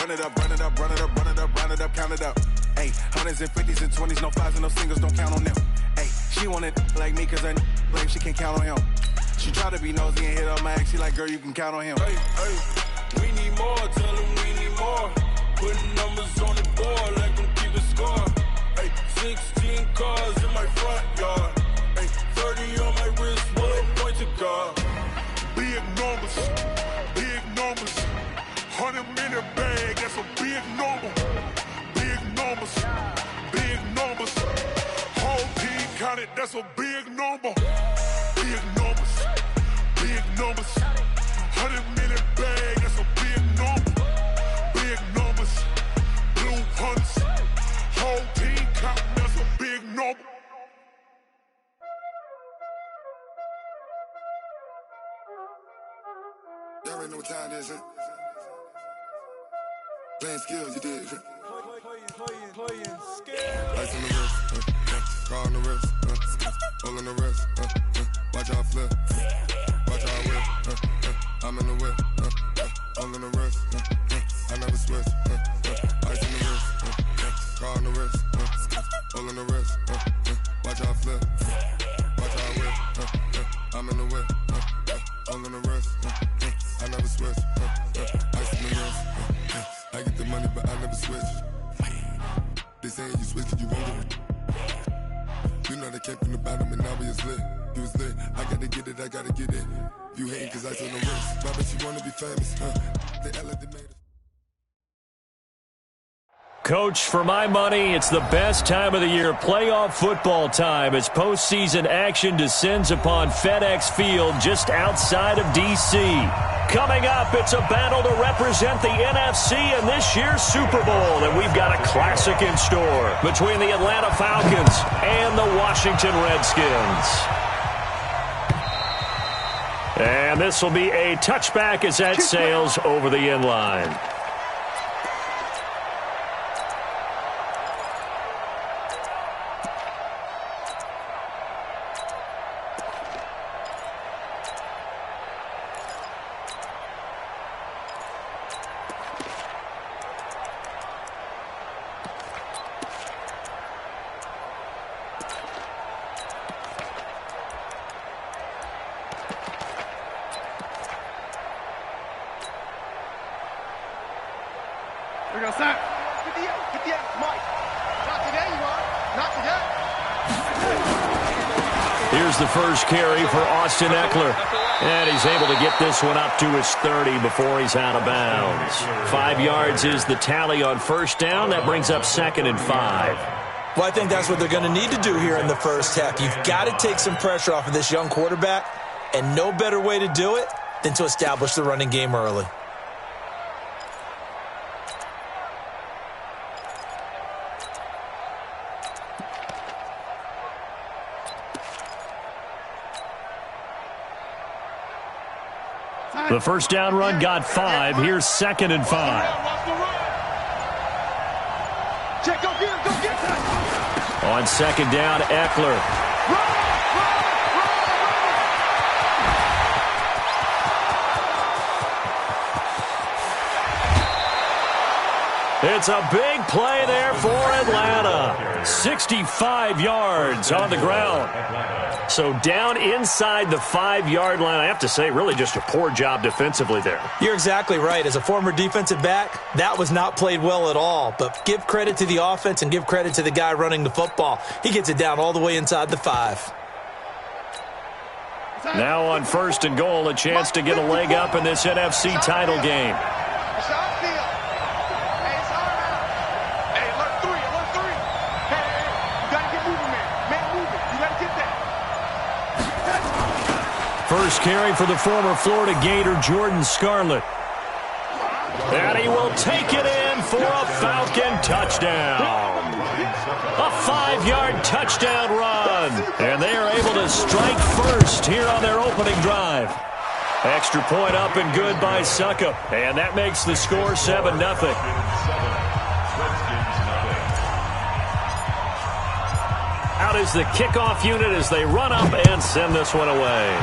Run it up, run it up, run it up, run it up, run it up, count it up. Hey, hundreds and fifties and 20s, no fives and no singles, don't count on them. Hey, she wanted like me cause I blame she can't count on him. She tried to be nosy and hit up my ex, she like, girl, you can count on him. Hey, we need more, tell them we need more. Putting numbers on the board like them keeping score. Hey, 16 cars in my front yard. Hey, 30 on my wrist, one point to guard. Big numbers, big numbers. 100 minute bag, that's a big number. Big numbers, big numbers. Whole team counted, that's a big number. Big numbers, big numbers. 100 minute bag, that's a big number. Big numbers, blue hunts. Whole team counting, that's a big number. Y'all already know what time it is, huh? Playing skills, you did. Playing skills. Ice on the wrist, car on the wrist, hole on the wrist, watch out flip, watch out whip, I'm in the whip, hole on the wrist, I never switch, ice on the wrist, car on the wrist, hole on the wrist, watch out flip, watch out whip, I'm in the whip, hole on the wrist, I never switch, ice on the wrist, I get the money but I never switch. They saying you switch and you won't get it. You know they came from the bottom and now we is lit. You was lit, I gotta get it, I gotta get it. You hating cause I on the wrist. Why bet you wanna be famous, huh? They LA made it. Coach, for my money, it's the best time of the year, playoff football time, as postseason action descends upon FedEx Field just outside of D.C. Coming up, it's a battle to represent the NFC in this year's Super Bowl, and we've got a classic in store between the Atlanta Falcons and the Washington Redskins. And this will be a touchback as that sails over the end line. Here we go, Sam. 58, Mike. Not today, you are. Not today. Here's the first carry for Austin Eckler. And he's able to get this one up to his 30 before he's out of bounds. 5 yards is the tally on first down. That brings up 2nd and 5. Well, I think that's what they're going to need to do here in the first half. You've got to take some pressure off of this young quarterback, and no better way to do it than to establish the running game early. The first down run got 5. Here's 2nd and 5. Check, go get him, go get him. On 2nd down, Eckler. It's a big play there for Atlanta. 65 yards on the ground. So down inside the 5-yard line. I have to say, really just a poor job defensively there. You're exactly right. As a former defensive back, that was not played well at all. But give credit to the offense and give credit to the guy running the football. He gets it down all the way inside the 5. Now on 1st and goal, a chance to get a leg up in this NFC title game. First carry for the former Florida Gator, Jordan Scarlett. And he will take it in for a Falcon touchdown. A 5-yard touchdown run. And they are able to strike first here on their opening drive. Extra point up and good by Suckup. And that makes the score 7-0. Out is the kickoff unit as they run up and send this one away.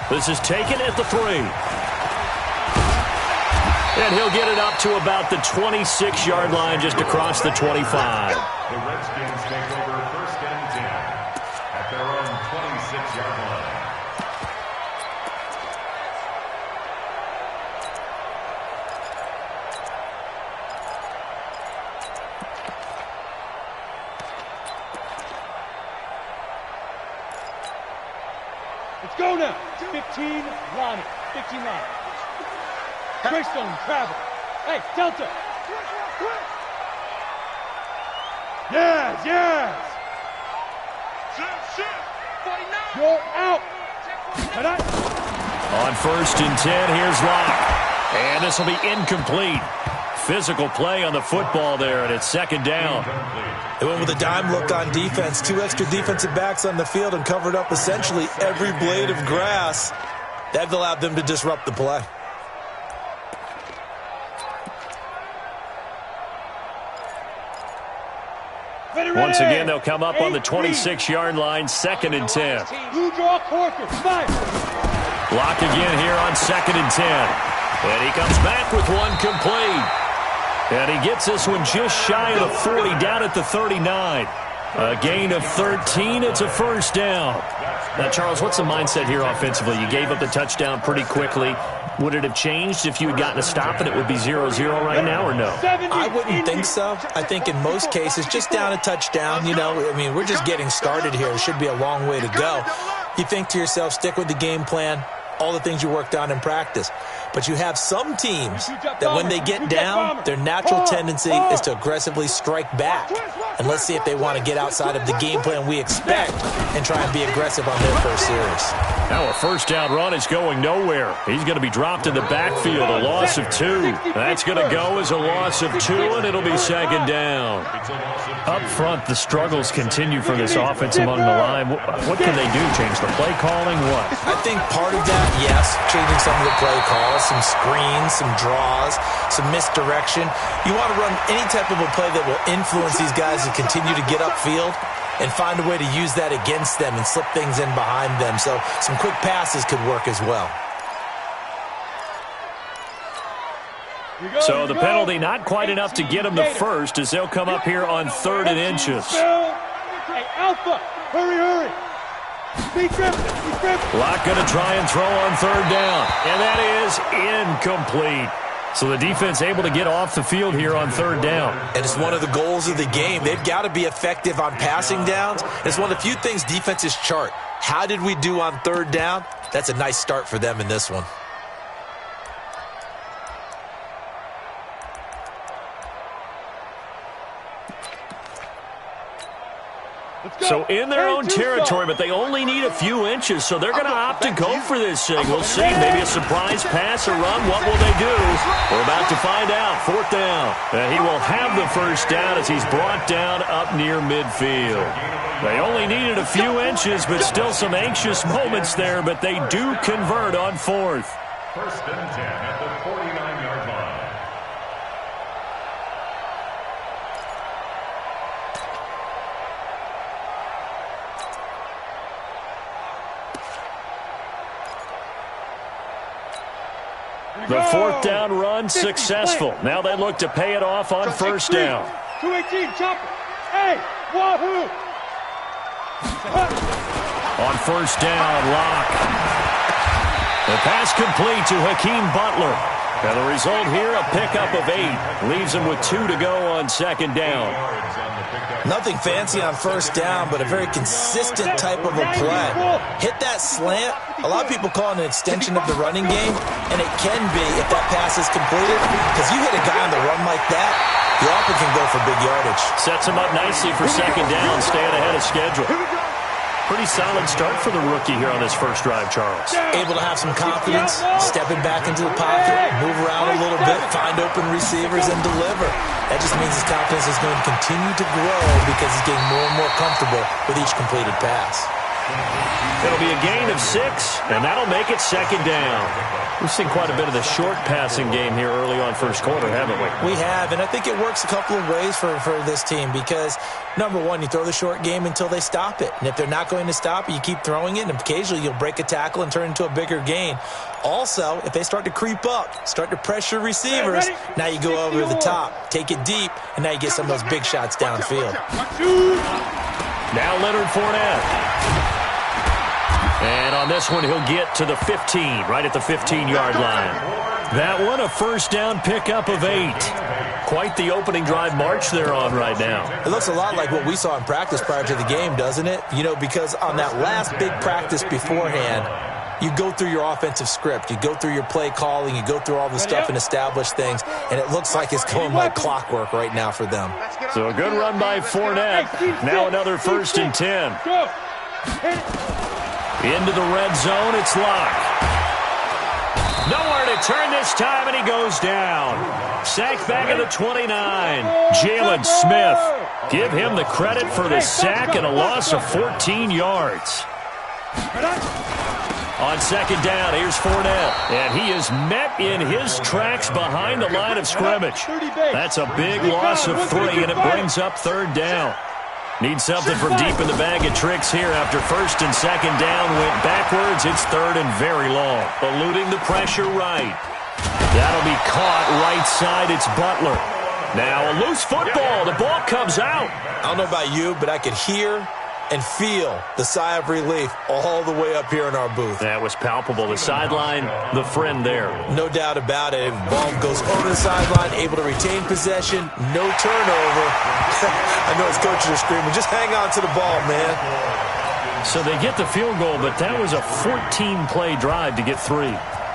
This is taken at the 3. And he'll get it up to about the 26-yard line, just across the 25. The Redskins take over 1st and 10 at their own 26-yard line. Let's go now. 15 line. 15 line. Greystone, travel. Hey, Delta. Yes, yes. You're out. On 1st and 10, here's Locke. And this will be incomplete. Physical play on the football there, and it's 2nd down. They went with a dime look on defense. 2 extra defensive backs on the field and covered up essentially every blade of grass. That allowed them to disrupt the play. Once again, they'll come up on the 26-yard line, 2nd and 10. You draw Corker. Fire. Lock again here on 2nd and 10. And he comes back with one complete. And he gets this one just shy of the 40, down at the 39. A gain of 13. It's a 1st down. Now, Charles, what's the mindset here offensively? You gave up the touchdown pretty quickly. Would it have changed if you had gotten a stop and it would be 0-0 right now, or no? I wouldn't think so. I think in most cases, just down a touchdown, we're just getting started here. It should be a long way to go. You think to yourself, stick with the game plan, all the things you worked on in practice. But you have some teams that when they get down, their natural tendency is to aggressively strike back. And let's see if they want to get outside of the game plan we expect and try and be aggressive on their first series. Now a 1st down run is going nowhere. He's going to be dropped in the backfield, a loss of 2. That's going to go as a loss of 2, and it'll be 2nd down. Up front, the struggles continue for this offense among the line. What can they do? Change the play calling? What? I think part of that, yes, changing some of the play calls, some screens, some draws, some misdirection. You want to run any type of a play that will influence these guys to continue to get upfield and find a way to use that against them and slip things in behind them. So some quick passes could work as well. So the penalty not quite enough to get them the first as they'll come up here on 3rd and inches. Hey, Alpha, hurry. Locke going to try and throw on 3rd down. And that is incomplete. So the defense able to get off the field here on 3rd down. And it's one of the goals of the game. They've got to be effective on passing downs. It's one of the few things defenses chart. How did we do on 3rd down? That's a nice start for them in this one. So in their own territory, but they only need a few inches, so they're going to opt to go for this thing. We'll see. Maybe a surprise pass or run. What will they do? We're about to find out. 4th down. He will have the 1st down as he's brought down up near midfield. They only needed a few inches, but still some anxious moments there, but they do convert on 4th. 1st and 10 at the 49-yard line. The 4th down run successful. Now they look to pay it off on 1st down. 218, chopper. Hey, wahoo! On 1st down, Locke. The pass complete to Hakeem Butler. And the result here, a pickup of 8. Leaves him with 2 to go on 2nd down. Nothing fancy on 1st down, but a very consistent type of a play. Hit that slant. A lot of people call it an extension of the running game, and it can be if that pass is completed, because you hit a guy on the run like that, you often can go for big yardage. Sets him up nicely for 2nd down, staying ahead of schedule. Pretty solid start for the rookie here on this first drive, Charles. Able to have some confidence, stepping back into the pocket, move around a little bit, find open receivers, and deliver. That just means his confidence is going to continue to grow because he's getting more and more comfortable with each completed pass. It'll be a gain of 6, and that'll make it second down. We've seen quite a bit of the short passing game here early on first quarter, haven't we? We have, and I think it works a couple of ways for this team because, number one, you throw the short game until they stop it. And if they're not going to stop it, you keep throwing it, and occasionally you'll break a tackle and turn it into a bigger gain. Also, if they start to creep up, start to pressure receivers, now you go over the top, take it deep, and now you get some of those big shots downfield. Now Leonard Fournette. And on this one, he'll get to the 15, right at the 15-yard line. That one, a first down pickup of 8. Quite the opening drive march they're on right now. It looks a lot like what we saw in practice prior to the game, doesn't it? You know, because on that last big practice beforehand, you go through your offensive script. You go through your play calling. You go through all the stuff and establish things. And it looks like it's going like clockwork right now for them. So a good run by Fournette. Now another first and 10. Into the red zone, it's Locke. Nowhere to turn this time, and he goes down. Sack back at the 29. Jalen Smith. Give him the credit for the sack and a loss of 14 yards. On second down, here's Fournette. And he is met in his tracks behind the line of scrimmage. That's a big loss of 3, and it brings up third down. Need something from deep in the bag of tricks here after first and second down went backwards. It's third and very long. Eluding the pressure right. That'll be caught right side. It's Butler. Now a loose football. The ball comes out. I don't know about you, but I could hear and feel the sigh of relief all the way up here in our booth. That was palpable. The sideline, the friend there. No doubt about it. Ball goes over the sideline, able to retain possession, no turnover. I know his coaches are screaming, just hang on to the ball, man. So they get the field goal, but that was a 14-play drive to get 3.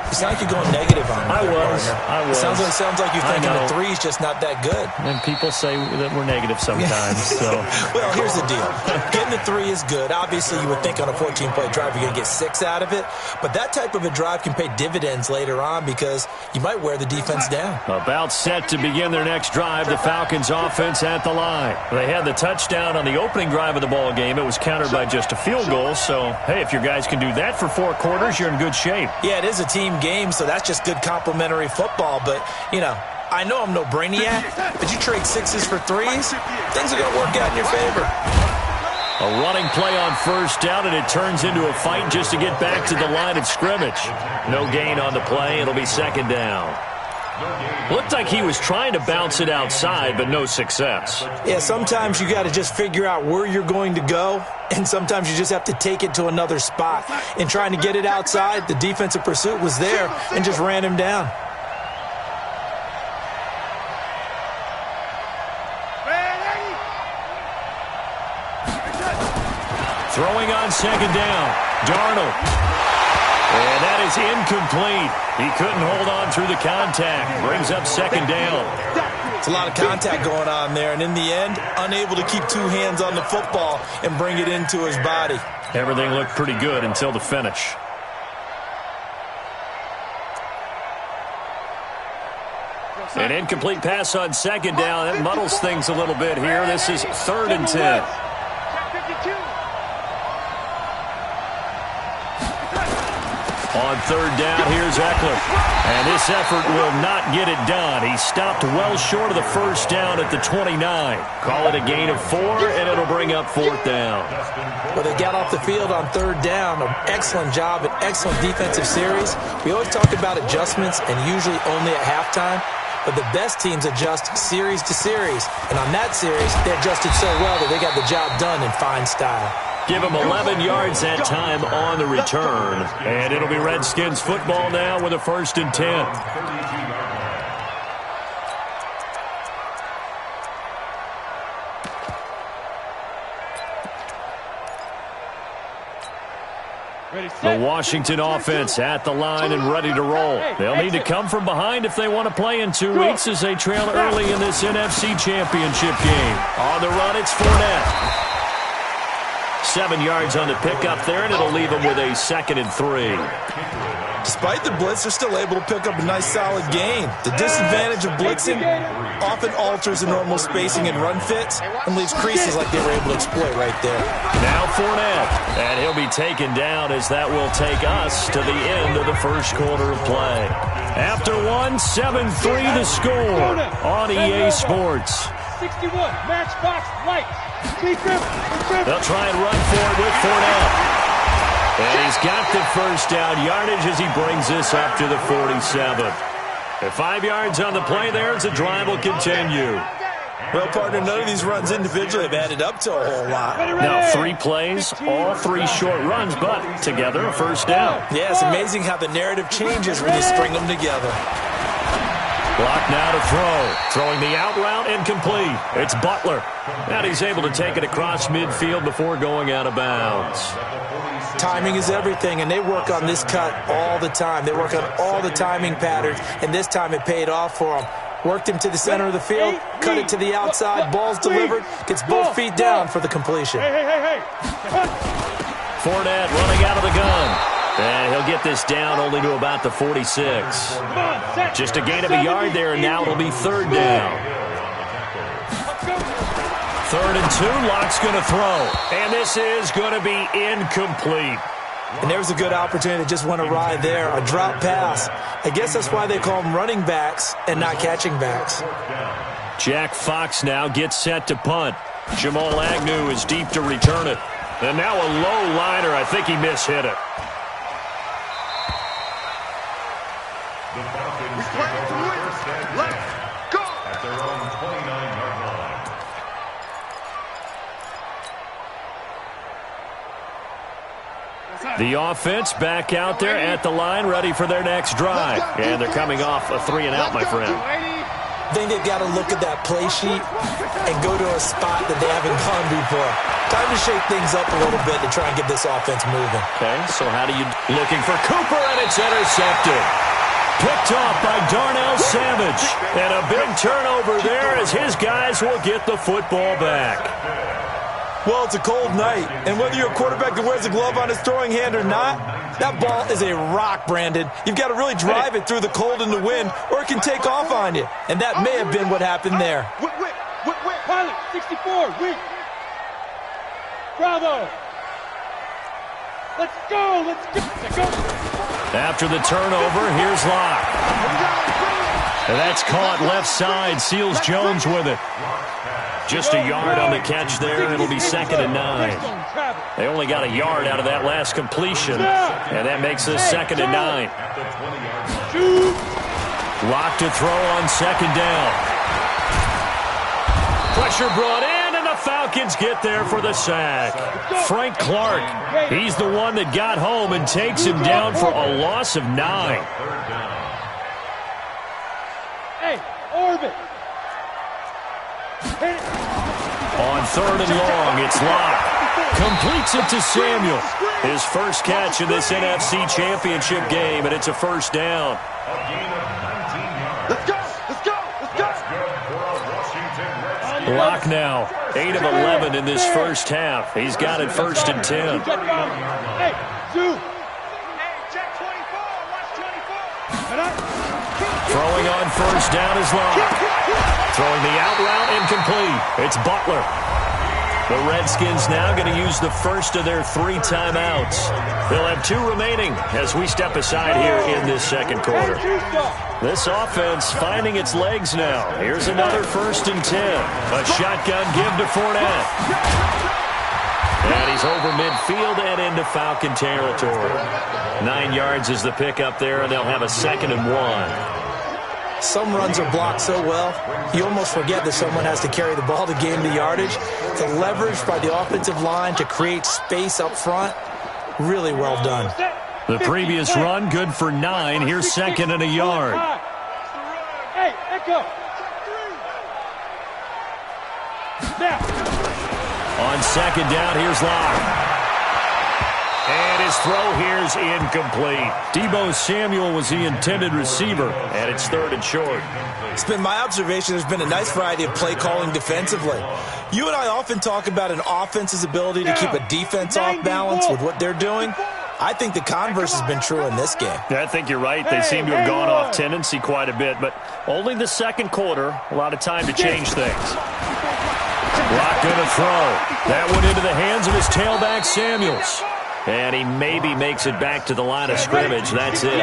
You sound like you're going negative on me. I was. It sounds like you're thinking the 3's just not that good. And people say that we're negative sometimes. So. Well, here's the deal. Getting the 3 is good. Obviously, you would think on a 14-play drive you're going to get 6 out of it. But that type of a drive can pay dividends later on because you might wear the defense down. About set to begin their next drive, the Falcons offense at the line. They had the touchdown on the opening drive of the ball game. It was countered by just a field goal. So, hey, if your guys can do that for 4 quarters, you're in good shape. Yeah, it is a team game, so that's just good complimentary football. But, you know, I know I'm no brainiac, but you trade 6s for 3s, things are going to work out in your favor. A running play on first down, and it turns into a fight just to get back to the line of scrimmage. No gain on the play. It'll be second down. Looked like he was trying to bounce it outside, but no success. Yeah, sometimes you got to just figure out where you're going to go, and sometimes you just have to take it to another spot. In trying to get it outside, the defensive pursuit was there and just ran him down. Throwing on second down, Darnold. And that is incomplete. He couldn't hold on through the contact. Brings up second down. It's a lot of contact going on there, and in the end, unable to keep 2 hands on the football and bring it into his body. Everything looked pretty good until the finish. An incomplete pass on second down. That muddles things a little bit here. This is third and 10. On third down, here's Eckler. And this effort will not get it done. He stopped well short of the first down at the 29. Call it a gain of 4, and it'll bring up fourth down. Well, they got off the field on third down. An excellent job, an excellent defensive series. We always talk about adjustments, and usually only at halftime. But the best teams adjust series to series. And on that series, they adjusted so well that they got the job done in fine style. Give him 11 yards that time on the return. And it'll be Redskins football now with a first and 10. The Washington offense at the line and ready to roll. They'll need to come from behind if they want to play in 2 weeks as they trail early in this NFC Championship game. On the run, it's Fournette. 7 yards on the pickup there, and it'll leave them with a second and 3. Despite the blitz, they're still able to pick up a nice solid gain. The disadvantage of blitzing often alters the normal spacing and run fits and leaves creases like they were able to exploit right there. Now Fournette, and he'll be taken down as that will take us to the end of the first quarter of play. After 7-3 the score on EA Sports. 61, matchbox lights. They'll try and run for it with Fournette. And he's got the first down yardage as he brings this up to the 47. At 5 yards on the play there as the drive will continue. Well, partner, none of these runs individually have added up to a whole lot. Now 3 plays, all 3 short runs, but together a first down. Yeah, it's amazing how the narrative changes when you string them together. Block now to throw. Throwing the out route incomplete. It's Butler. And he's able to take it across midfield before going out of bounds. Timing is everything, and they work on this cut all the time. They work on all the timing patterns, and this time it paid off for them. Worked him to the center of the field, cut it to the outside, ball's delivered, gets both feet down for the completion. Fournette running out of the gun. And he'll get this down only to about the 46. Just a gain of a yard there, and now it'll be third down. 3rd and 2, Locke's going to throw. And this is going to be incomplete. And there's a good opportunity that just went awry there, a drop pass. I guess that's why they call them running backs and not catching backs. Jack Fox now gets set to punt. Jamal Agnew is deep to return it. And now a low liner. I think he mishit it. The Falcons take over first and 10 at their own 29-yard line. The offense back out there at the line, ready for their next drive. And they're coming off a 3-and-out, my friend. I think they've got to look at that play sheet and go to a spot that they haven't gone before. Time to shake things up a little bit to try and get this offense moving. Okay, so how do you... Looking for Cooper, and it's intercepted. Picked off by Darnell Savage. And a big turnover there as his guys will get the football back. Well, it's a cold night, and whether you're a quarterback that wears a glove on his throwing hand or not, that ball is a rock, Brandon. You've got to really drive it through the cold and the wind, or it can take off on you. And that may have been what happened there. Pilot, 64, wait. Bravo. Let's go, let's go. After the turnover, here's Locke. And that's caught left side, Seals Jones with it. Just a yard on the catch there. It'll be 2nd and 9. They only got a yard out of that last completion, and that makes us 2nd and 9. Locke to throw on 2nd down. Pressure brought in, and the Falcons get there for the sack. Frank Clark, he's the one that got home and takes him down for a loss of 9. Hey, orbit. On 3rd and long, it's Locke. Completes it to Samuel. His first catch in this NFC Championship game, and it's a first down. A gain of 19 yards. Let's go, let's go, let's go. That's good for a Washington Redskins. Locke now, 8 of 11 in this first half. He's got it 1st and 10. Hey, Zoo. Hey, check 24, watch 24. Throwing on 1st down is Locke. Throwing the out route incomplete. It's Butler. The Redskins now going to use the first of their 3 timeouts. They'll have 2 remaining as we step aside here in this second quarter. This offense finding its legs now. Here's another 1st and 10. A shotgun give to Fournette. And he's over midfield and into Falcon territory. 9 yards is the pickup there, and they'll have a 2nd and 1. Some runs are blocked so well, you almost forget that someone has to carry the ball to gain the yardage. The leverage by the offensive line to create space up front, really well done. The previous run, good for 9. Here's 2nd and a yard. Hey, Echo. On 2nd down, here's Locke. And his throw here is incomplete. Deebo Samuel was the intended receiver, and it's 3rd and short. It's been my observation there's been a nice variety of play calling defensively. You and I often talk about an offense's ability to keep a defense off balance with what they're doing. I think the converse has been true in this game. Yeah, I think you're right. They seem to have gone off tendency quite a bit, but only the second quarter, a lot of time to change things. Locked in a throw. That went into the hands of his tailback, Samuels. And he maybe makes it back to the line of scrimmage. That's it.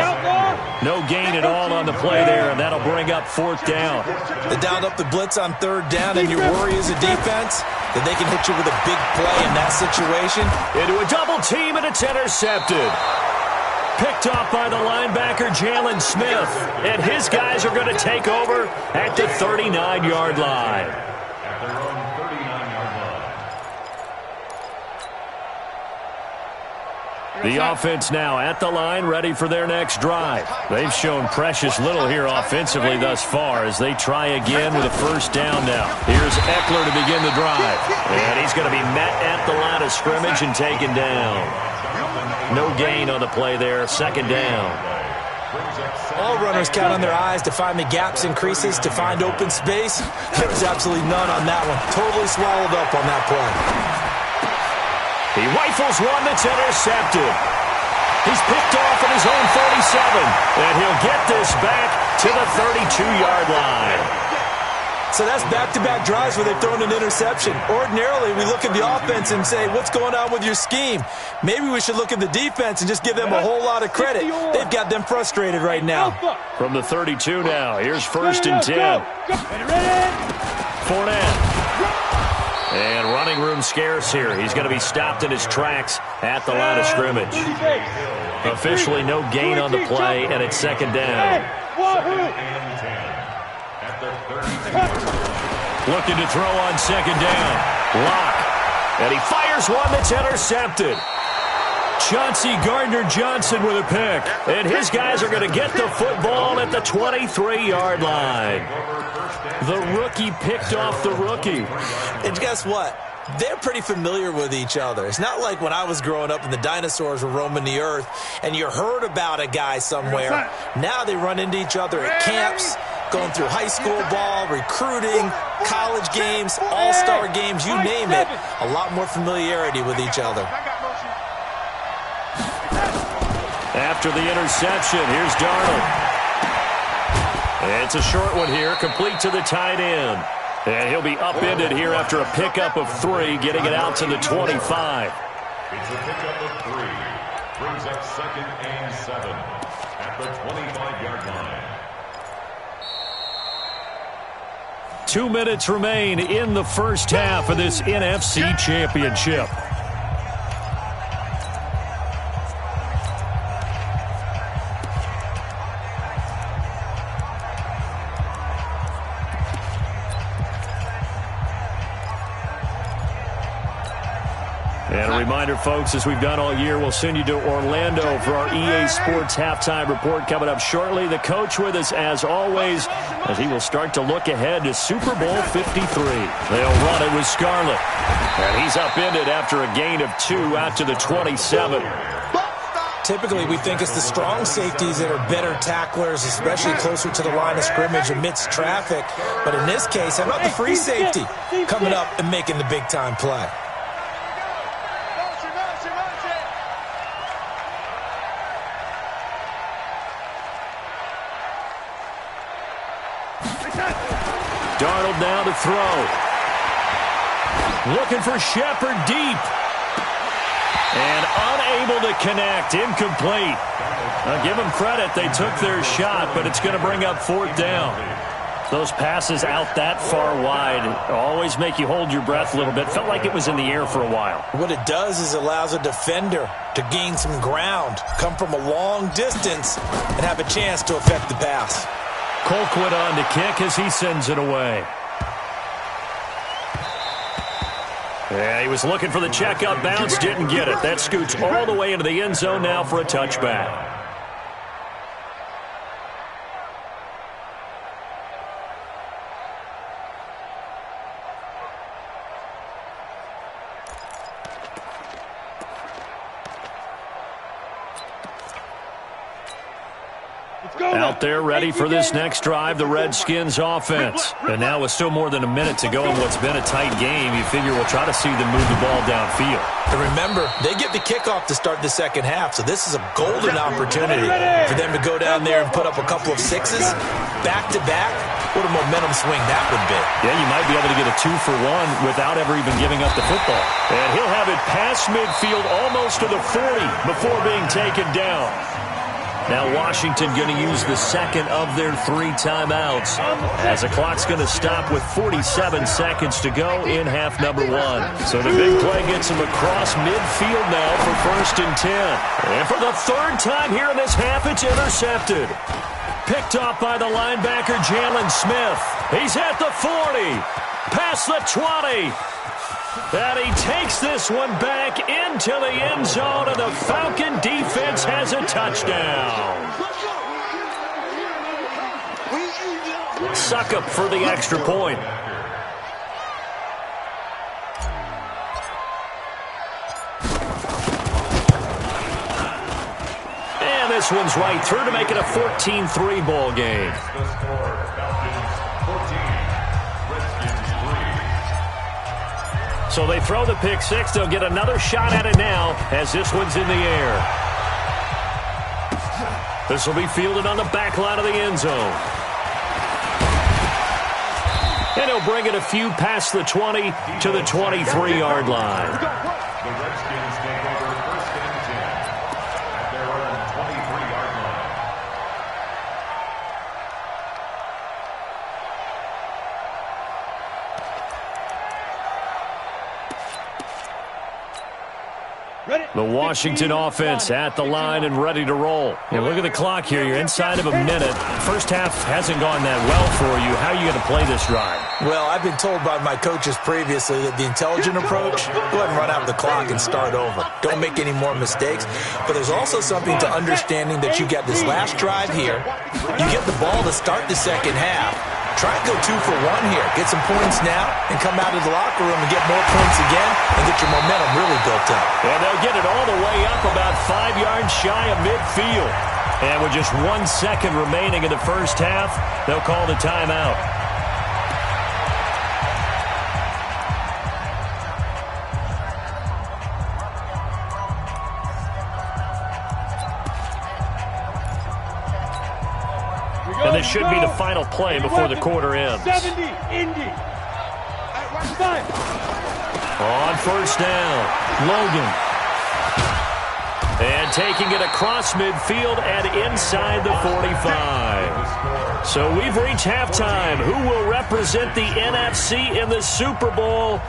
No gain at all on the play there, and that'll bring up 4th down. They dialed up the blitz on 3rd down, and your worry as a defense that they can hit you with a big play in that situation. Into a double team, and it's intercepted. Picked off by the linebacker, Jalen Smith. And his guys are going to take over at the 39-yard line. At their own 39-yard line. The offense now at the line, ready for their next drive. They've shown precious little here offensively thus far as they try again with a 1st down now. Here's Eckler to begin the drive. And he's going to be met at the line of scrimmage and taken down. No gain on the play there, 2nd down. All runners count on their eyes to find the gaps and creases, to find open space. There was absolutely none on that one. Totally swallowed up on that play. He rifles one that's intercepted. He's picked off at his own 37, and he'll get this back to the 32-yard line. So that's back-to-back drives where they've thrown an interception. Ordinarily, we look at the offense and say, what's going on with your scheme? Maybe we should look at the defense and just give them a whole lot of credit. They've got them frustrated right now. From the 32 now, here's 1st and 10. Fournette. And running room scarce here. He's going to be stopped in his tracks at the line of scrimmage. Officially no gain on the play, and it's 2nd down. Looking to throw on 2nd down. Lock. And he fires one that's intercepted. Chauncey Gardner-Johnson with a pick. And his guys are going to get the football at the 23-yard line. The rookie picked off the rookie. And guess what? They're pretty familiar with each other. It's not like when I was growing up and the dinosaurs were roaming the earth and you heard about a guy somewhere. Now they run into each other at camps, going through high school ball, recruiting, college games, all-star games, you name it. A lot more familiarity with each other. After the interception, here's Darnold. It's a short one here, complete to the tight end. And he'll be upended here after a pickup of 3, getting it out to the 25. It's a pickup of 3. Brings up 2nd and 7 at the 25-yard line. 2 minutes remain in the first half of this NFC Championship. And a reminder, folks, as we've done all year, we'll send you to Orlando for our EA Sports halftime report coming up shortly. The coach with us, as always, as he will start to look ahead to Super Bowl 53. They'll run it with Scarlett. And he's upended after a gain of 2 out to the 27. Typically, we think it's the strong safeties that are better tacklers, especially closer to the line of scrimmage amidst traffic. But in this case, how about the free safety coming up and making the big-time play? Darnold now to throw. Looking for Shepard deep. And unable to connect. Incomplete. Now give them credit. They took their shot, but it's going to bring up 4th down. Those passes out that far wide always make you hold your breath a little bit. Felt like it was in the air for a while. What it does is allows a defender to gain some ground, come from a long distance, and have a chance to affect the pass. Colquitt on to kick as he sends it away. Yeah, he was looking for the checkout bounce, didn't get it. That scoots all the way into the end zone now for a touchback. Out there ready for this next drive, the Redskins offense. And now with still more than a minute to go in what's been a tight game, you figure we'll try to see them move the ball downfield. And remember, they get the kickoff to start the second half, so this is a golden opportunity for them to go down there and put up a couple of sixes back-to-back. What a momentum swing that would be. Yeah, you might be able to get a 2-for-1 without ever even giving up the football. And he'll have it past midfield almost to the 40 before being taken down. Now Washington going to use the second of their 3 timeouts as the clock's going to stop with 47 seconds to go in half number 1. So the big play gets him across midfield now for 1st and 10. And for the 3rd time here in this half, it's intercepted. Picked off by the linebacker, Jalen Smith. He's at the 40, past the 20. And he takes this one back into the end zone, and the Falcon defense has a touchdown. Suck up for the extra point. And this one's right through to make it a 14-3 ball game. So they throw the pick 6. They'll get another shot at it now as this one's in the air. This will be fielded on the back line of the end zone. And he'll bring it a few past the 20 to the 23-yard line. The Redskins take over 1st and 10 at their own 23-yard line. The Washington offense at the line and ready to roll. And look at the clock here. You're inside of a minute. First half hasn't gone that well for you. How are you going to play this drive? Well, I've been told by my coaches previously that the intelligent approach, go ahead and run out the clock and start over. Don't make any more mistakes. But there's also something to understanding that you get this last drive here. You get the ball to start the second half. Try and go 2-for-1 here. Get some points now and come out of the locker room and get more points again and get your momentum really built up. And they'll get it all the way up about 5 yards shy of midfield. And with just 1 second remaining in the first half, they'll call the timeout. And this should be the final play before the quarter ends. 70, Indy. On first down, Logan. And taking it across midfield and inside the 45. So we've reached halftime. Who will represent the NFC in the Super Bowl?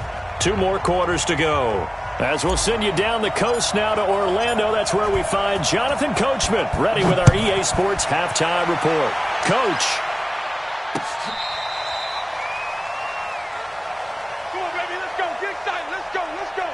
2 more quarters to go. As we'll send you down the coast now to Orlando, that's where we find Jonathan Coachman, ready with our EA Sports Halftime Report. Coach. Come on, baby, let's go. Get excited. Let's go, let's go.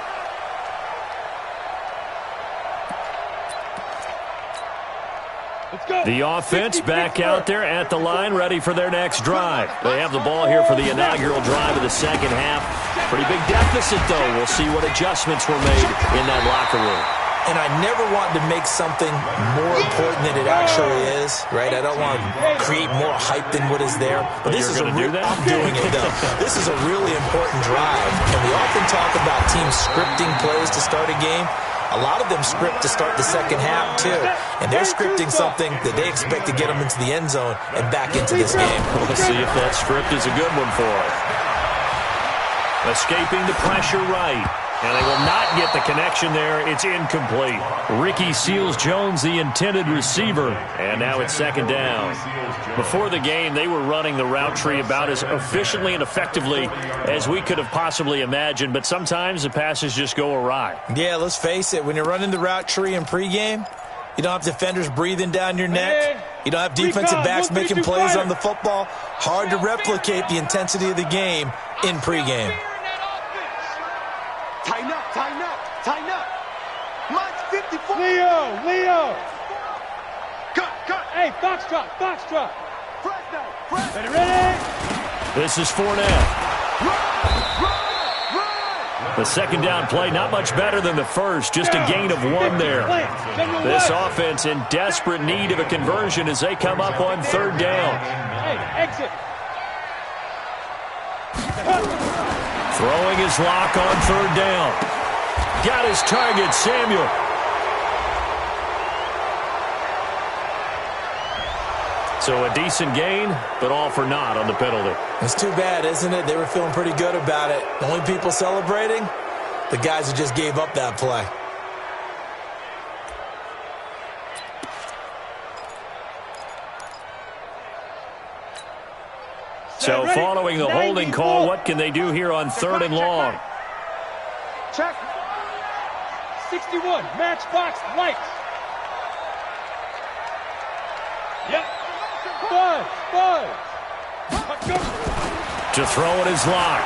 Let's go. The offense back out there at the line, ready for their next drive. They have the ball here for the inaugural drive of the second half. Pretty big deficit, though. We'll see what adjustments were made in that locker room. And I never want to make something more important than it actually is, right? I don't want to create more hype than what is there. But this is I'm doing it, though. This is a really important drive. And we often talk about teams scripting plays to start a game. A lot of them script to start the second half, too. And they're scripting something that they expect to get them into the end zone and back into this game. Let's see if that script is a good one for us. Escaping the pressure right. And they will not get the connection there. It's incomplete. Ricky Seals-Jones, the intended receiver. And now it's second down. Before the game, they were running the route tree about as efficiently and effectively as we could have possibly imagined. But sometimes the passes just go awry. Yeah, let's face it. When you're running the route tree in pregame, you don't have defenders breathing down your neck. You don't have defensive backs making plays on the football. Hard to replicate the intensity of the game in pregame. Tighten up, tighten up, tighten up. Mine's 54. Leo. Cut. Hey, foxtrot. Ready. This is Fournette. Run. The The second down play, not much better than the first, just a gain of 1 there. This offense in desperate need of a conversion as they come up on 3rd down. Hey, exit. Throwing his lock on 3rd down. Got his target, Samuel. So a decent gain, but all for naught on the penalty. It's too bad, isn't it? They were feeling pretty good about it. The only people celebrating, the guys who just gave up that play. So following the holding call, what can they do here on 3rd and long? Check. 61, matchbox lights. Yep. Buzz. To throw it is lock.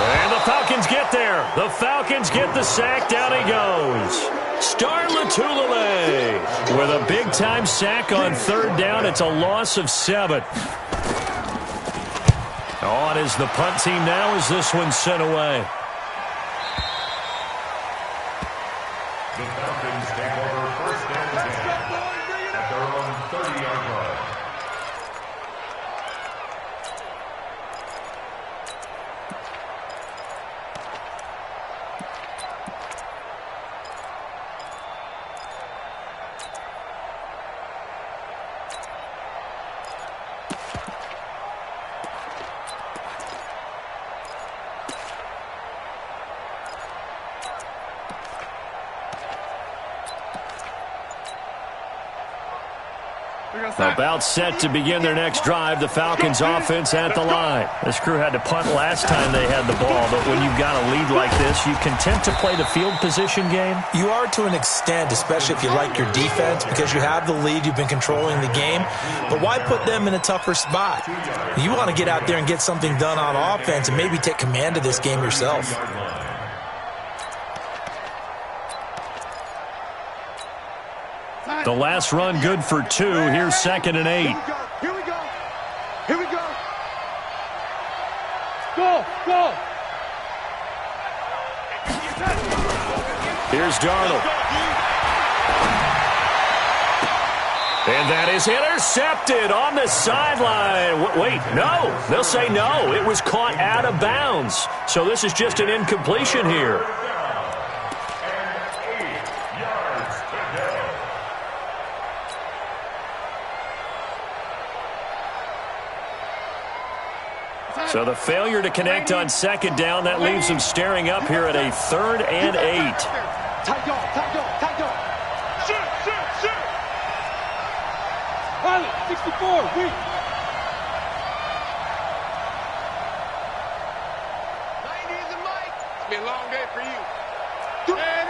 And the Falcons get there. The Falcons get the sack. Down he goes. Starlatulele with a big-time sack on 3rd down. It's a loss of 7. On is the punt team now as this one's sent away. The Falcons take over 1st and 10 at their own 30-yard line. About set to begin their next drive. The Falcons offense at the line. This crew had to punt last time they had the ball, but when you've got a lead like this, you content to play the field position game? You are to an extent, especially if you like your defense, because you have the lead, you've been controlling the game. But why put them in a tougher spot? You want to get out there and get something done on offense and maybe take command of this game yourself. The last run good for 2. Here's 2nd and 8. Here we go. Go. Here's Darnold. And that is intercepted on the sideline. Wait, no. They'll say no. It was caught out of bounds. So this is just an incompletion here. So the failure to connect on 2nd down, that leaves them staring up here at a 3rd and 8. Tight dog. Shoot. Pilot, 64, weak. 90 is the mic. It's been a long day for you. And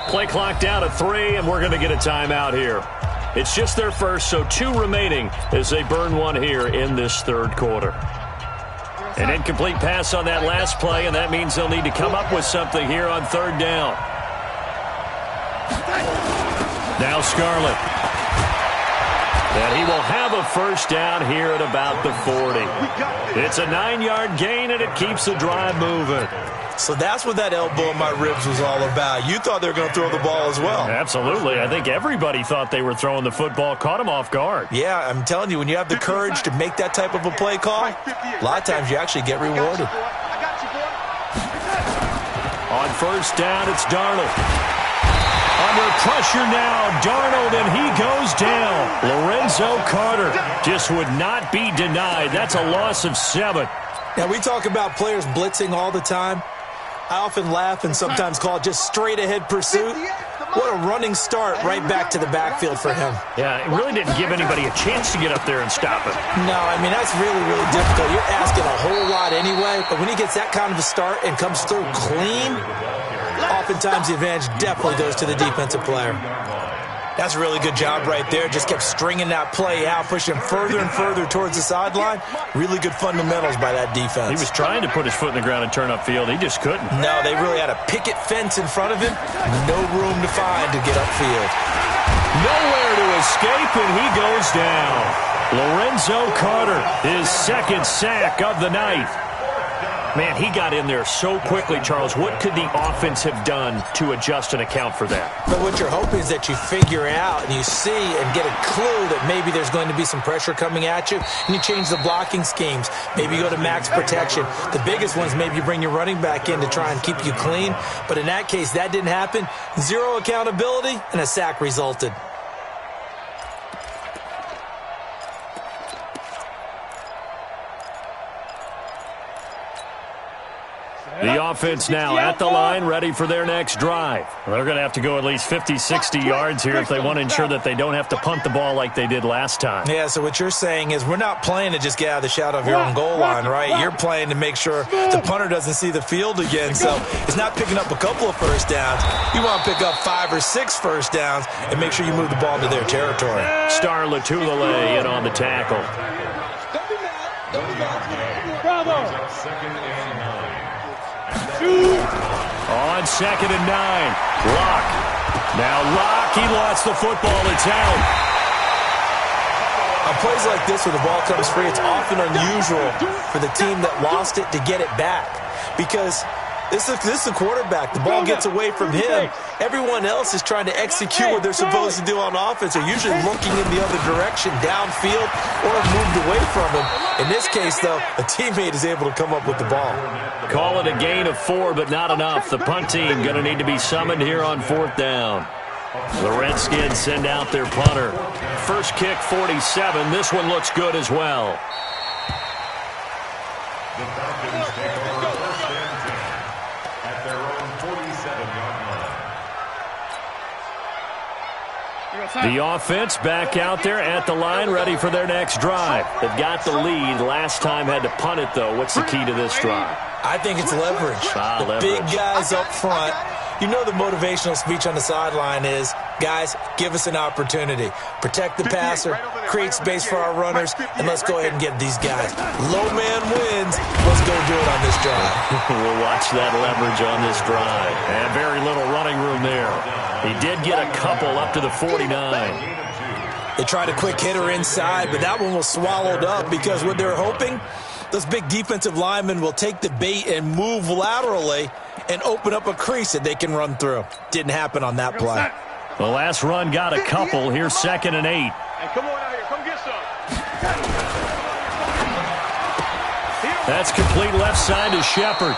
80. Play clock down to 3, and we're going to get a timeout here. It's just their first, so 2 remaining as they burn 1 here in this 3rd quarter. An incomplete pass on that last play, and that means they'll need to come up with something here on 3rd down. Now Scarlett. And he will have a 1st down here at about the 40. It's a 9-yard gain, and it keeps the drive moving. So that's what that elbow in my ribs was all about. You thought they were going to throw the ball as well. Absolutely. I think everybody thought they were throwing the football, caught him off guard. Yeah, I'm telling you, when you have the courage to make that type of a play call, a lot of times you actually get rewarded. On 1st down, it's Darnold. Under pressure now, Darnold, and he goes down. Lorenzo Carter just would not be denied. That's a loss of 7. Now, we talk about players blitzing all the time. I often laugh and sometimes call it just straight-ahead pursuit. What a running start right back to the backfield for him. Yeah, it really didn't give anybody a chance to get up there and stop it. No, I mean, that's really, really difficult. You're asking a whole lot anyway, but when he gets that kind of a start and comes through clean, oftentimes the advantage definitely goes to the defensive player. That's a really good job right there. Just kept stringing that play out, pushing further and further towards the sideline. Really good fundamentals by that defense. He was trying to put his foot in the ground and turn upfield. He just couldn't. No, they really had a picket fence in front of him. No room to find to get upfield. Nowhere to escape, and he goes down. Lorenzo Carter, his second sack of the night. Man, he got in there so quickly, Charles. What could the offense have done to adjust and account for that? But what you're hoping is that you figure out and you see and get a clue that maybe there's going to be some pressure coming at you, and you change the blocking schemes. Maybe you go to max protection. The biggest one is maybe you bring your running back in to try and keep you clean. But in that case, that didn't happen. Zero accountability, and a sack resulted. The offense now at the line, ready for their next drive. They're going to have to go at least 50, 60 yards here if they want to ensure that they don't have to punt the ball like they did last time. Yeah, so what you're saying is we're not playing to just get out of the shadow of your own goal line, right? You're playing to make sure the punter doesn't see the field again. So it's not picking up a couple of first downs. You want to pick up 5 or 6 first downs and make sure you move the ball to their territory. Star Latulele in on the tackle. Bravo. Second and 9. On 2nd and 9, Locke. Now Locke, he lost the football. It's out. On plays like this, when the ball comes free, it's often unusual for the team that lost it to get it back. Because this is the quarterback. The ball gets away from him. Everyone else is trying to execute what they're supposed to do on offense. They're usually looking in the other direction, downfield, or moved away from him. In this case, though, a teammate is able to come up with the ball. Call it a gain of 4, but not enough. The punt team going to need to be summoned here on 4th down. The Redskins send out their punter. First kick, 47. This one looks good as well. The Falcons take over 1st and 10 at their own 47-yard line. The offense back out there at the line, ready for their next drive. They've got the lead. Last time had to punt it, though. What's the key to this drive? I think it's leverage. The big guys up front. You know the motivational speech on the sideline is, guys, give us an opportunity. Protect the passer, create space for our runners, and let's go ahead and get these guys. Low man wins. Let's go do it on this drive. We'll watch that leverage on this drive. And very little running room there. He did get a couple up to the 49. They tried a quick hitter inside, but that one was swallowed up because what they're hoping, those big defensive linemen will take the bait and move laterally and open up a crease that they can run through. Didn't happen on that play. The last run got a couple. Here's 2nd and 8. Hey, come on out here. Come get some. That's complete left side to Shepard.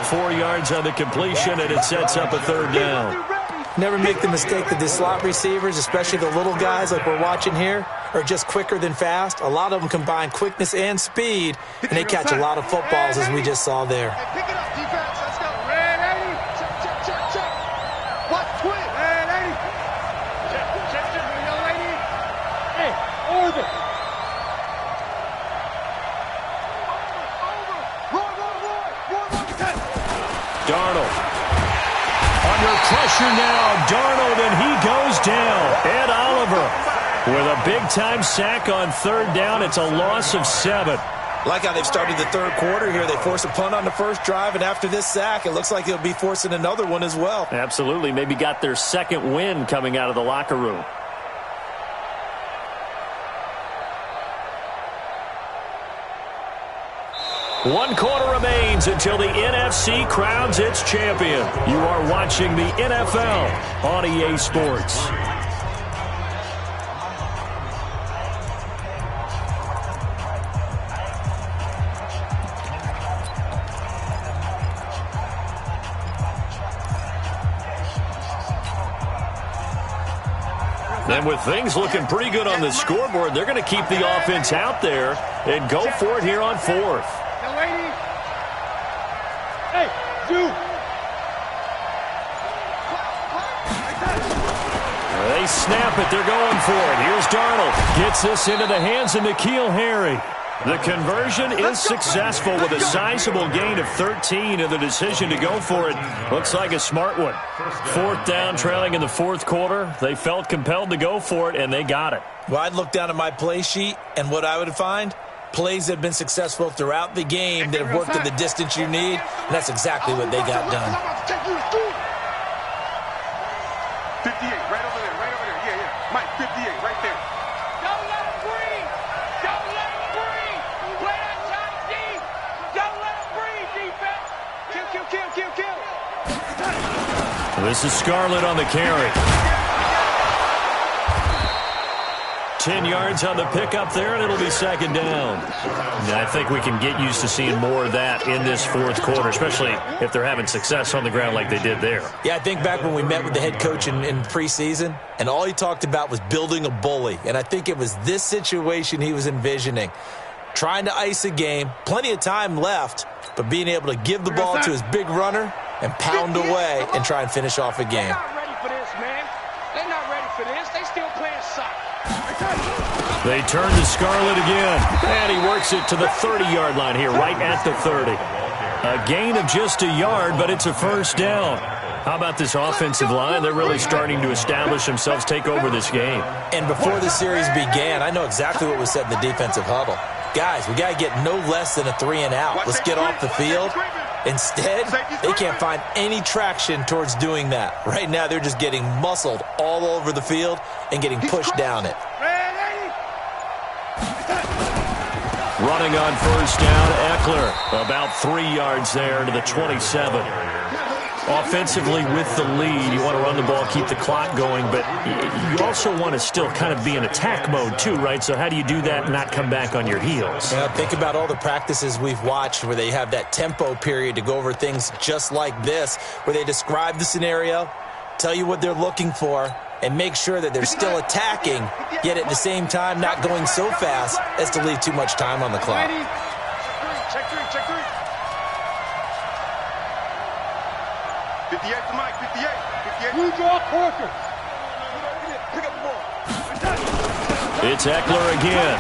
4 yards on the completion, and it sets up a 3rd down. Never make the mistake that the slot receivers, especially the little guys like we're watching here, are just quicker than fast. A lot of them combine quickness and speed, and they catch a lot of footballs, as we just saw there. Hey, pick it up, defense. Let's go. Red 80. Check. Watch twin. Red 80. Check, young lady. Hey, orbit. Roar. Darnold. Under pressure now, Darnold, and he goes down. Ed Oliver with a big-time sack on 3rd down. It's a loss of 7. Like how they've started the 3rd quarter here. They forced a punt on the first drive, and after this sack, it looks like they'll be forcing another one as well. Absolutely. Maybe got their 2nd win coming out of the locker room. One quarter remains until the NFC crowns its champion. You are watching the NFL on EA Sports. And with things looking pretty good on the scoreboard, they're going to keep the offense out there and go for it here on 4th. Hey, you. They snap it. They're going for it. Here's Darnold. Gets this into the hands of N'Keal Harry. The conversion is successful with a sizable gain of 13, and the decision to go for it looks like a smart one. 4th down, trailing in the 4th quarter. They felt compelled to go for it, and they got it. Well, I'd look down at my play sheet, and what I would find, plays that have been successful throughout the game that have worked at the distance you need, and that's exactly what they got done. 58, right over there, right over there. Yeah, yeah. Mike, 58, right there. Don't let him breathe. Don't let him breathe. Play that shot deep. Don't let him breathe, defense. Kill, kill, kill, kill, kill. This is Scarlett on the carry. 10 yards on the pickup there, and it'll be 2nd down. I think we can get used to seeing more of that in this 4th quarter, especially if they're having success on the ground like they did there. Yeah, I think back when we met with the head coach in preseason, and all he talked about was building a bully. And I think it was this situation he was envisioning. Trying to ice a game, plenty of time left, but being able to give the ball to his big runner and pound away and try and finish off a game. They're not ready for this, man. They're not ready for this. They still playing soccer. They turn to Scarlett again, and he works it to the 30-yard line here, right at the 30. A gain of just a yard, but it's a 1st down. How about this offensive line? They're really starting to establish themselves, take over this game. And before the series began, I know exactly what was said in the defensive huddle. Guys, we got to get no less than a 3-and-out. Let's get off the field. Instead, they can't find any traction towards doing that. Right now, they're just getting muscled all over the field and getting pushed down it. Running on 1st down, Eckler. About 3 yards there to the 27. Offensively with the lead, you want to run the ball, keep the clock going, but you also want to still kind of be in attack mode too, right? So how do you do that and not come back on your heels? Yeah, think about all the practices we've watched where they have that tempo period to go over things just like this, where they describe the scenario, tell you what they're looking for, and make sure that they're still attacking, yet at the same time not going so fast as to leave too much time on the clock. Check three. 58 to Mike, 58. You draw Corker. Pick up the ball. It's Eckler again.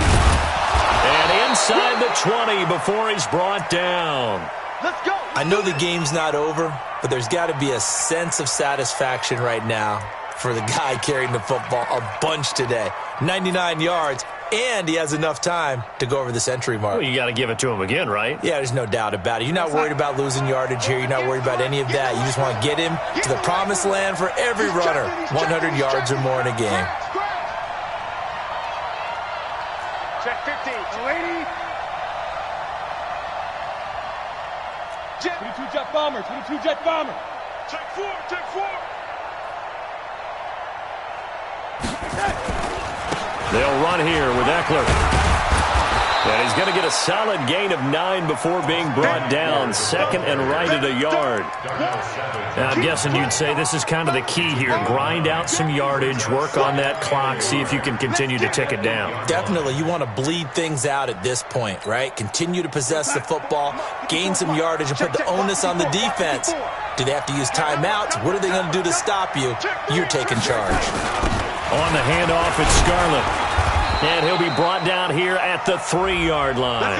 And inside the 20 before he's brought down. Let's go. I know the game's not over, but there's got to be a sense of satisfaction right now for the guy carrying the football a bunch today. 99 yards, and he has enough time to go over the century mark. Well, you got to give it to him again, right? Yeah, there's no doubt about it. You're not worried about losing yardage here. You're not worried about any of that. You just want to get him to the promised land for every runner, 100 yards or more in a game. Check 15. Lady. 22 jet bomber. 22 jet bomber. Check 4. Check 4. They'll run here with Eckler. And he's going to get a solid gain of 9 before being brought down. 2nd and right at a yard. Now, I'm guessing you'd say this is kind of the key here. Grind out some yardage, work on that clock, see if you can continue to tick it down. Definitely. You want to bleed things out at this point, right? Continue to possess the football, gain some yardage, and put the onus on the defense. Do they have to use timeouts? What are they going to do to stop you? You're taking charge. On the handoff, it's Scarlett. And he'll be brought down here at the 3-yard line.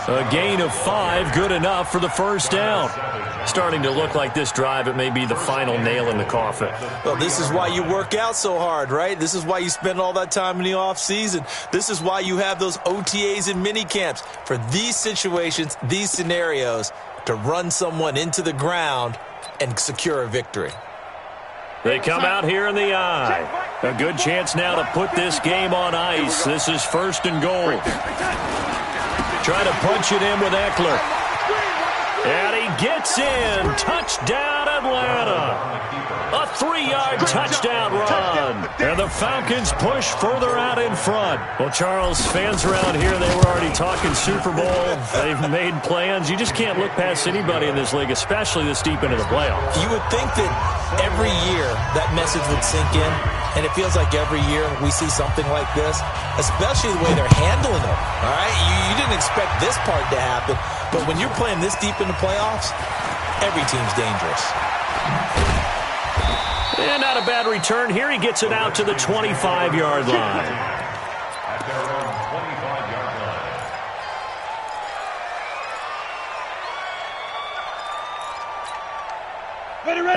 A gain of 5, good enough for the 1st down. Starting to look like this drive, it may be the final nail in the coffin. Well, this is why you work out so hard, right? This is why you spend all that time in the offseason. This is why you have those OTAs and mini camps. For these situations, these scenarios, to run someone into the ground and secure a victory. They come out here in the eye. A good chance now to put this game on ice. This is 1st and goal. Try to punch it in with Eckler. And he gets in. Touchdown, Atlanta. A 3-yard touchdown run. And the Falcons push further out in front. Well, Charles, fans around here, they were already talking Super Bowl. They've made plans. You just can't look past anybody in this league, especially this deep into the playoffs. You would think that every year that message would sink in, and it feels like every year we see something like this, especially the way they're handling it. All right, you didn't expect this part to happen, but when you're playing this deep in the playoffs, every team's dangerous. And not a bad return here. He gets it out to the 25-yard line. At their own 25-yard line.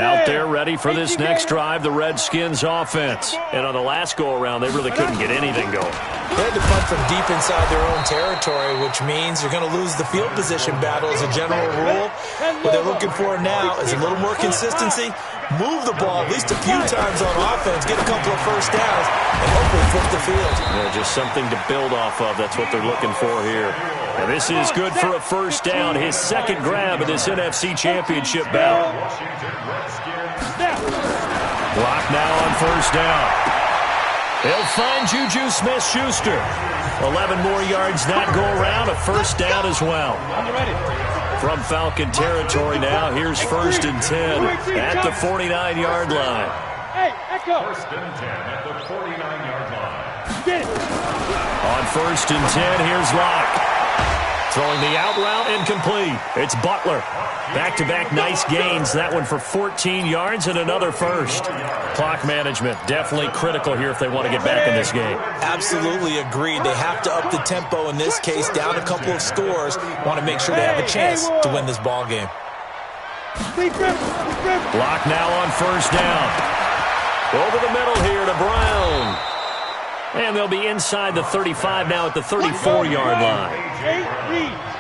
Out there ready for this next drive, the Redskins offense. And on the last go-around, they really couldn't get anything going. They had to punt from deep inside their own territory, which means you're going to lose the field position battle as a general rule. What they're looking for now is a little more consistency, move the ball at least a few times on offense, get a couple of first downs, and hopefully flip the field. Yeah, just something to build off of. That's what they're looking for here. And this is good for a first down, his second grab of this NFC Championship bout. Block now on first down. He'll find Juju Smith-Schuster. 11 more yards that go around, a first down as well. From Falcon territory now, here's 1st and 10 at the 49-yard line. First and 10 at the 49-yard line. On 1st and 10, here's Locke. Throwing the out route, incomplete. It's Butler. Back-to-back nice gains. That one for 14 yards and another first. Clock management definitely critical here if they want to get back in this game. Absolutely agreed. They have to up the tempo in this case, down a couple of scores. Want to make sure they have a chance to win this ball game. Block now on first down. Over the middle here to Brown. And they'll be inside the 35 now at the 34-yard line.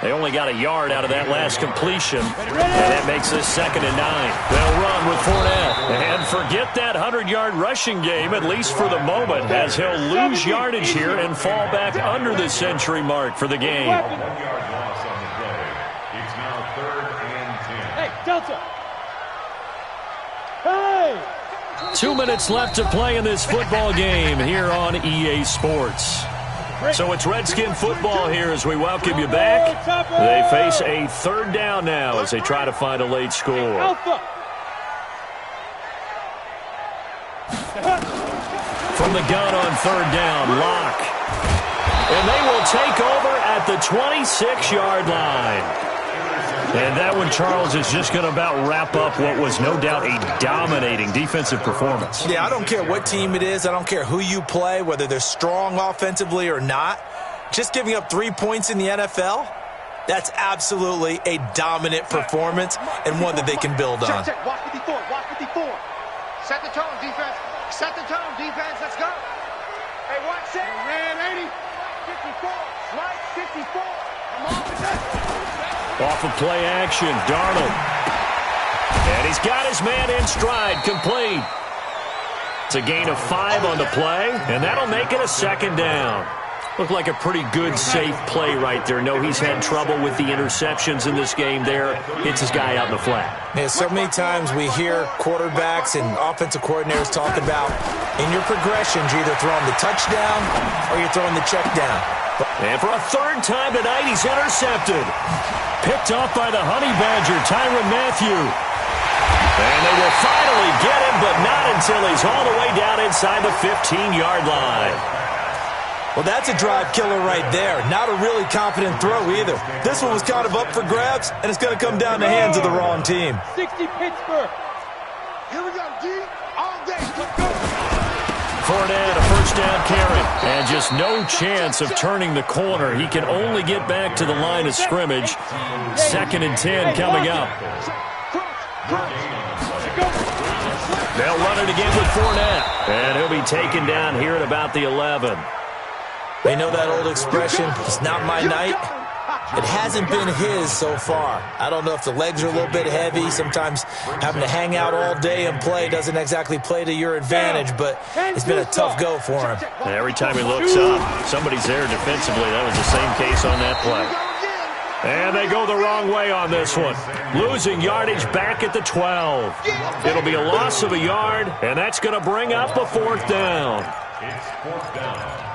They only got a yard out of that last completion, and that makes this 2nd and 9. They'll run with Fournette. And forget that 100-yard rushing game, at least for the moment, as he'll lose yardage here and fall back under the century mark for the game. 1 yard loss on the play. It's now 3rd and 10. Hey, Delta. Hey! 2 minutes left to play in this football game here on EA Sports. So it's Redskin football here as we welcome you back. They face a 3rd down now as they try to find a late score. From the gun on 3rd down, Locke. And they will take over at the 26-yard line. And that one, Charles, is just going to about wrap up what was no doubt a dominating defensive performance. Yeah, I don't care what team it is. I don't care who you play, whether they're strong offensively or not. Just giving up 3 points in the NFL, that's absolutely a dominant performance and one that they can build on. Check. Watch 54. Watch 54. Set the tone, defense. Set the tone, defense. Let's go. Hey, watch it. Red 80. 54. Right 54. Come on. Off of play action, Darnold. And he's got his man in stride, complete. It's a gain of 5 on the play, and that'll make it a 2nd down. Looked like a pretty good, safe play right there. No, he's had trouble with the interceptions in this game there. Hits his guy out in the flat. Yeah, so many times we hear quarterbacks and offensive coordinators talk about in your progressions, you're either throwing the touchdown or you're throwing the check down. And for a 3rd time tonight, he's intercepted. Picked off by the Honey Badger, Tyrann Mathieu. And they will finally get him, but not until he's all the way down inside the 15-yard line. Well, that's a drive killer right there. Not a really confident throw either. This one was kind of up for grabs, and it's going to come down the hands of the wrong team. 60 Pittsburgh. Here we go, D. All day. Let's go. Fournette, a first down carry, and just no chance of turning the corner. He can only get back to the line of scrimmage. 2nd and 10 coming up. They'll run it again with Fournette, and he'll be taken down here at about the 11. They know that old expression, it's not my night. It hasn't been his so far. I don't know if the legs are a little bit heavy. Sometimes having to hang out all day and play doesn't exactly play to your advantage, but it's been a tough go for him. And every time he looks up, somebody's there defensively. That was the same case on that play. And they go the wrong way on this one. Losing yardage back at the 12. It'll be a loss of a yard, and that's going to bring up a 4th down. It's 4th down.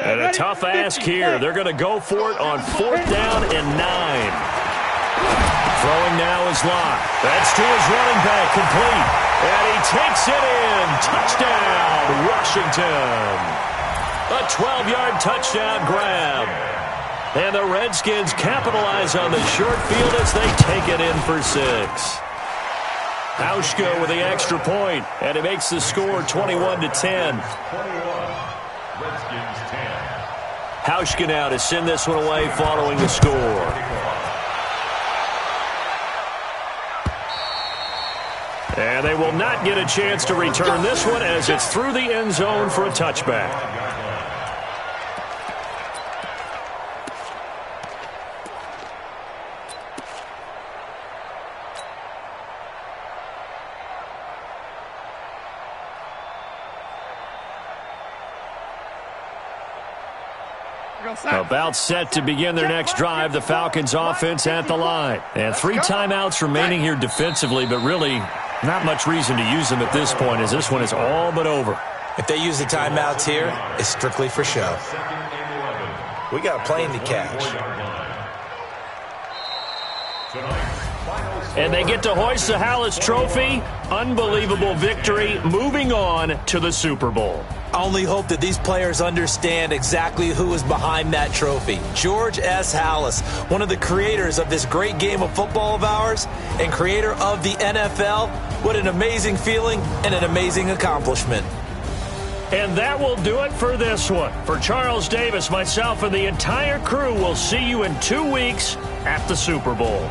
And a tough ask here. They're going to go for it on 4th down and 9. Throwing now is Locke. That's to his running back, complete. And he takes it in. Touchdown, Washington. A 12-yard touchdown grab. And the Redskins capitalize on the short field as they take it in for 6. Hauschka with the extra point, and it makes the score 21-10. 21. Redskins 10. Hauschka now to send this one away following the score. And they will not get a chance to return this one as it's through the end zone for a touchback. About set to begin their next drive, the Falcons offense at the line. And 3 timeouts remaining here defensively, but really not much reason to use them at this point as this one is all but over. If they use the timeouts here, it's strictly for show. We got a plane to catch. And they get to hoist the Hallis Trophy. Unbelievable victory, moving on to the Super Bowl. I only hope that these players understand exactly who is behind that trophy. George S. Hallis, one of the creators of this great game of football of ours and creator of the NFL. What an amazing feeling and an amazing accomplishment. And that will do it for this one. For Charles Davis, myself, and the entire crew, we'll see you in 2 weeks at the Super Bowl.